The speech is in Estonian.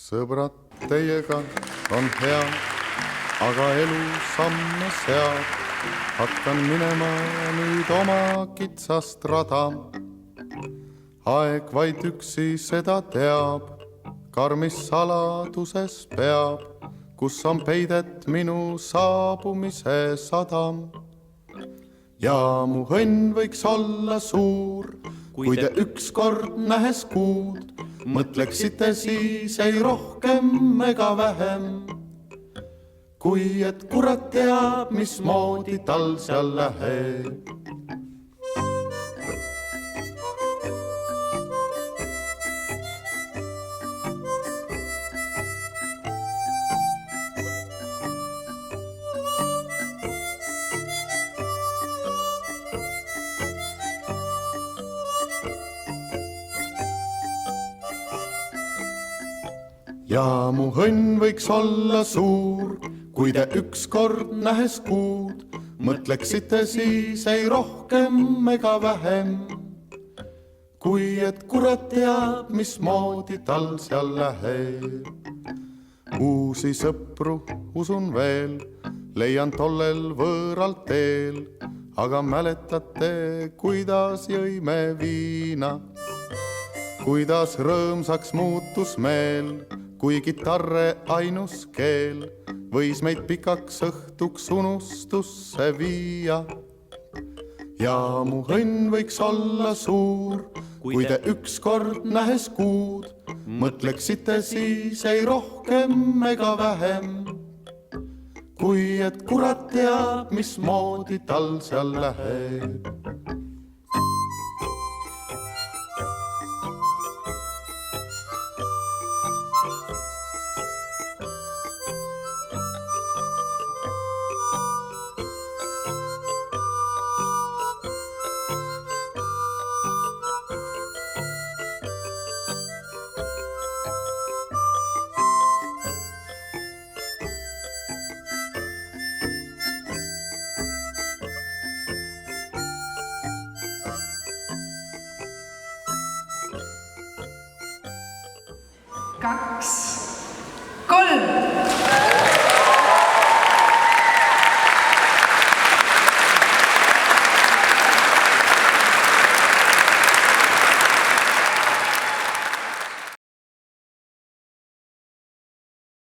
sõbrad, teiega on hea, aga elu samme seab. Hakkan minema nüüd oma kitsast rada. Aeg vaid üksi seda teab, karmis saladuses peab, kus on peidet minu saabumise sadam. Ja mu õnn võiks olla suur, kui te ükskord nähes kuud mõtleksite siis ei rohkem ega vähem, kui et kurat teab, mismoodi tal seal läheb. Ja mu õnn võiks olla suur, kui te ükskord nähes kuud mõtleksite siis ei rohkem ega vähem, kui et kurat teab, mismoodi tal seal läheb. Uusi sõpru usun veel, leian tollel võõral teel, aga mäletate, kuidas jõime viina, kuidas rõõmsaks muutus meel, kui kitarre ainus keel võis meid pikaks õhtuks unustusse viia. Ja mu õnn võiks olla suur, kui te ükskord nähes kuud mõtleksite siis ei rohkem ega vähem, kui et kurat teab, mismoodi tal seal läheb. Kaks